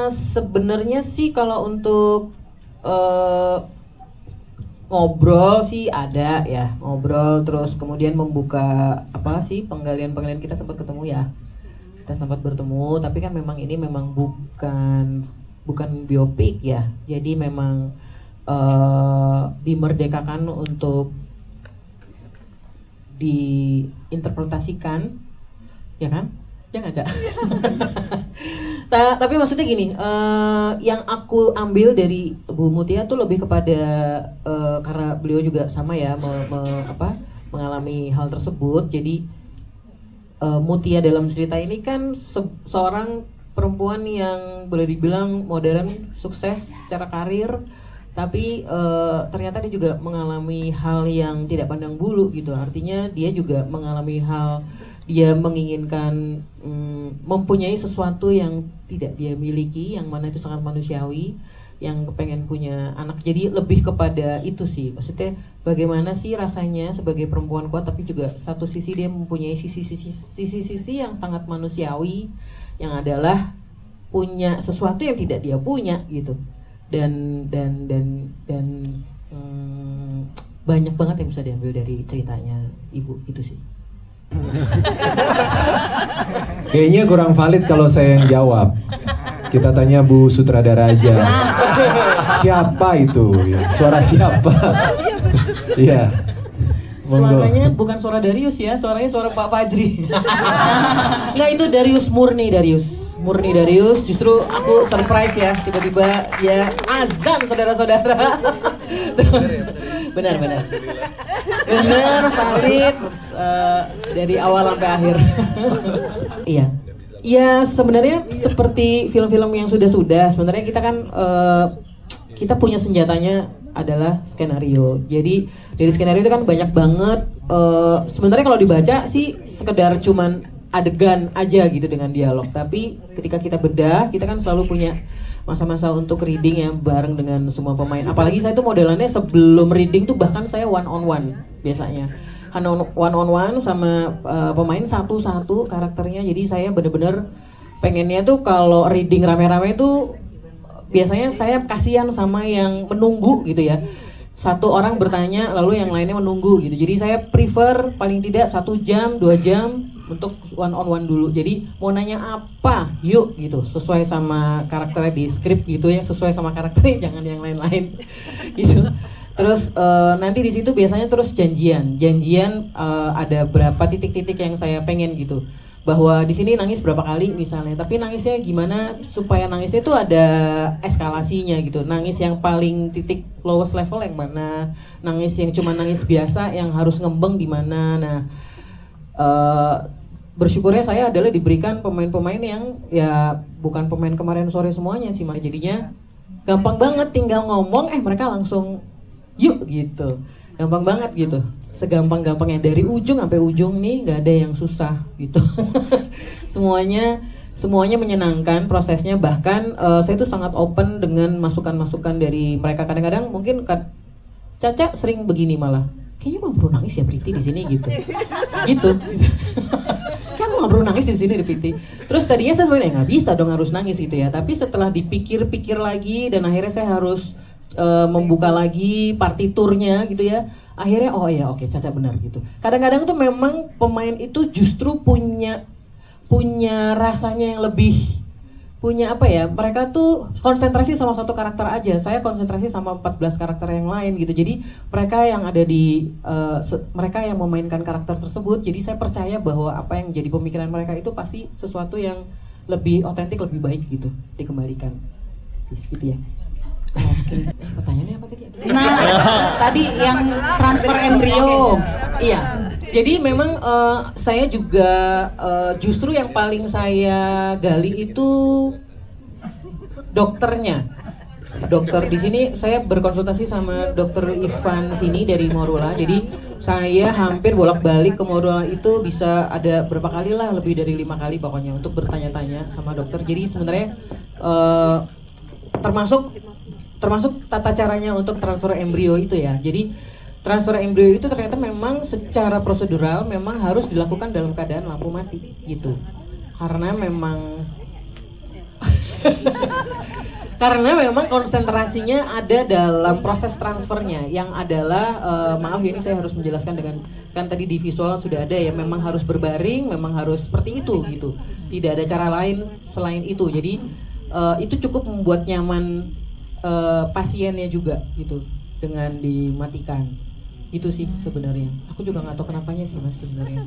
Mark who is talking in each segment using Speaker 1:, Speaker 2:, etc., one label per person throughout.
Speaker 1: Sebenarnya sih kalau untuk ngobrol sih ada ya, ngobrol terus kemudian membuka apa sih penggalian kita sempat ketemu ya, kita sempat bertemu, tapi kan memang ini memang bukan biopik ya, jadi memang dimerdekakan untuk diinterpretasikan, ya kan? Ya nggak, Cak? Tapi maksudnya gini, yang aku ambil dari Bu Mutia tuh lebih kepada karena beliau juga sama ya mengalami hal tersebut. Jadi Mutia dalam cerita ini kan seorang perempuan yang boleh dibilang modern, sukses secara karir, tapi ternyata dia juga mengalami hal yang tidak pandang bulu gitu. Artinya dia juga mengalami hal, dia menginginkan mempunyai sesuatu yang tidak dia miliki, yang mana itu sangat manusiawi, yang pengen punya anak. Jadi lebih kepada itu sih, maksudnya bagaimana sih rasanya sebagai perempuan kuat, tapi juga satu sisi dia mempunyai sisi yang sangat manusiawi, yang adalah punya sesuatu yang tidak dia punya gitu. Dan banyak banget yang bisa diambil dari ceritanya Ibu itu sih.
Speaker 2: Kayaknya kurang valid kalau saya yang jawab. Kita tanya Bu Sutradara aja. Siapa itu? Suara siapa? Iya.
Speaker 1: Suaranya bukan suara Darius ya, suaranya suara Pak Fajri. Enggak, itu Darius Murni Darius. Justru aku surprise ya, tiba-tiba ya azan saudara-saudara. Terus benar valid dari awal sampai akhir. Iya. Ya sebenarnya seperti film-film yang sudah sebenarnya kita kan kita punya senjatanya adalah skenario. Jadi dari skenario itu kan banyak banget. Sebenarnya kalau dibaca sih sekedar cuman adegan aja gitu dengan dialog. Tapi ketika kita bedah, kita kan selalu punya masa-masa untuk reading yang bareng dengan semua pemain. Apalagi saya tuh modelannya sebelum reading tuh bahkan saya one on one biasanya. One on one sama pemain satu-satu karakternya. Jadi saya bener-bener pengennya tuh kalau reading rame-rame tuh biasanya saya kasihan sama yang menunggu gitu ya. Satu orang bertanya lalu yang lainnya menunggu gitu. Jadi saya prefer paling tidak 1 jam, 2 jam untuk one on one dulu. Jadi mau nanya apa, yuk gitu, sesuai sama karakternya di skrip gitu ya, sesuai sama karakternya, jangan yang lain-lain gitu. Terus nanti di situ biasanya terus janjian ada berapa titik-titik yang saya pengen gitu. Bahwa di sini nangis berapa kali misalnya, tapi nangisnya gimana supaya nangisnya itu ada eskalasinya gitu. Nangis yang paling titik lowest level yang mana, nangis yang cuma nangis biasa yang harus ngembeng di mana. Nah, bersyukurnya saya adalah diberikan pemain-pemain yang ya bukan pemain kemarin sore semuanya sih, makanya jadinya gampang banget tinggal ngomong mereka langsung yuk gitu. Gampang banget gitu. Segampang-gampangnya dari ujung sampai ujung nih nggak ada yang susah gitu. semuanya menyenangkan prosesnya, bahkan saya tuh sangat open dengan masukan-masukan dari mereka. Kadang-kadang mungkin Caca sering begini malah, kayaknya mau perlu nangis ya Priti di sini gitu. Gitu. Kayak nggak perlu nangis di sini di Priti. Terus tadinya saya sebenarnya nggak bisa dong harus nangis gitu ya. Tapi setelah dipikir-pikir lagi dan akhirnya saya harus membuka lagi partiturnya gitu ya. Akhirnya oh ya oke, Caca benar gitu. Kadang-kadang tuh memang pemain itu justru punya rasanya yang lebih punya apa ya, mereka tuh konsentrasi sama satu karakter aja. Saya konsentrasi sama 14 karakter yang lain gitu. Jadi mereka yang ada di mereka yang memainkan karakter tersebut. Jadi saya percaya bahwa apa yang jadi pemikiran mereka itu pasti sesuatu yang lebih otentik, lebih baik gitu dikembalikan. Gitu ya. Oke, pertanyaannya apa tadi?
Speaker 3: Nah, tadi yang transfer embrio.
Speaker 1: Iya, jadi memang saya juga justru yang paling saya gali itu dokternya. Dokter di sini saya berkonsultasi sama dokter Ivan sini dari Morula. Jadi saya hampir bolak-balik ke Morula itu bisa ada berapa kali lah, lebih dari 5 kali pokoknya untuk bertanya-tanya sama dokter. Jadi sebenarnya termasuk tata caranya untuk transfer embrio itu ya. Jadi transfer embrio itu ternyata memang secara prosedural memang harus dilakukan dalam keadaan lampu mati gitu. Karena memang Karena memang konsentrasinya ada dalam proses transfernya yang adalah maaf ini saya harus menjelaskan dengan kan tadi di visual sudah ada ya, memang harus berbaring, memang harus seperti itu gitu. Tidak ada cara lain selain itu. Jadi itu cukup membuat nyaman pasiennya juga gitu dengan dimatikan. Itu sih sebenarnya. Aku juga nggak tahu kenapanya sih Mas sebenarnya.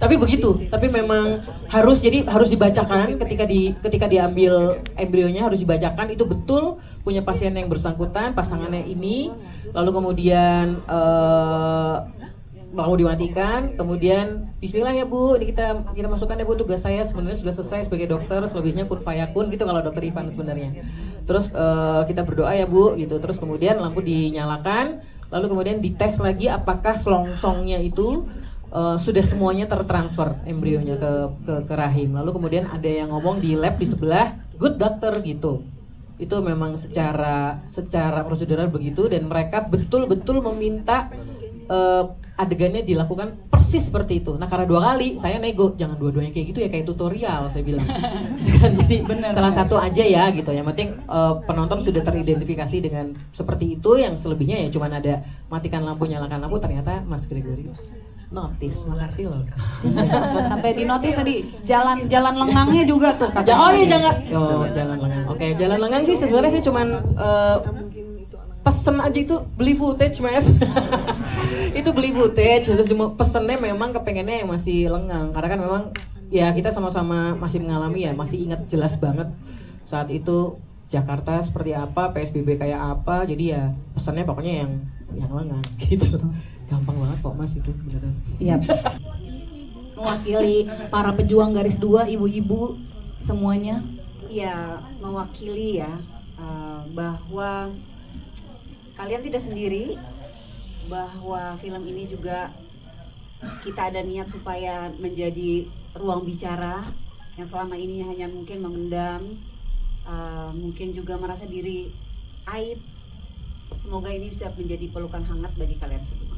Speaker 1: Tapi begitu. Tapi memang harus dibacakan ketika diambil embrionya harus dibacakan itu betul punya pasien yang bersangkutan, pasangannya ini, lalu kemudian mau dimatikan, kemudian Bismillah ya Bu, ini kita masukkan ya Bu, tugas saya sebenarnya sudah selesai sebagai dokter, selebihnya kun fayakun gitu kalau dokter Ivan sebenarnya. Terus kita berdoa ya Bu gitu, terus kemudian lampu dinyalakan. Lalu kemudian dites lagi apakah selongsongnya itu sudah semuanya tertransfer embrionya ke rahim. Lalu kemudian ada yang ngomong di lab di sebelah, good doctor gitu. Itu memang secara prosedural begitu dan mereka betul-betul meminta adegannya dilakukan persis seperti itu. Nah karena 2 kali saya nego, jangan dua-duanya kayak gitu ya, kayak tutorial saya bilang. Jadi salah satu aja ya gitu. Yang penting penonton sudah teridentifikasi dengan seperti itu, yang selebihnya ya cuman ada matikan lampu, nyalakan lampu, ternyata Mas Gregory notice, makasih loh.
Speaker 3: Sampai di notice tadi jalan lengangnya juga tuh.
Speaker 1: Oh iya jalan lengang. Oke, jalan lengang sih sebenarnya sih cuman pesen aja itu beli footage Mas. Itu beli footage terus cuma pesennya memang kepengennya yang masih lengang karena kan memang ya kita sama-sama masih mengalami ya, masih ingat jelas banget saat itu Jakarta seperti apa, PSBB kayak apa, jadi ya pesannya pokoknya yang lengang gitu. Gampang banget kok Mas itu beneran.
Speaker 3: Siap. Mewakili para pejuang garis 2 ibu-ibu semuanya.
Speaker 4: Ya mewakili ya bahwa kalian tidak sendiri, bahwa film ini juga kita ada niat supaya menjadi ruang bicara yang selama ini hanya mungkin memendam, mungkin juga merasa diri aib. Semoga ini bisa menjadi pelukan hangat bagi kalian semua.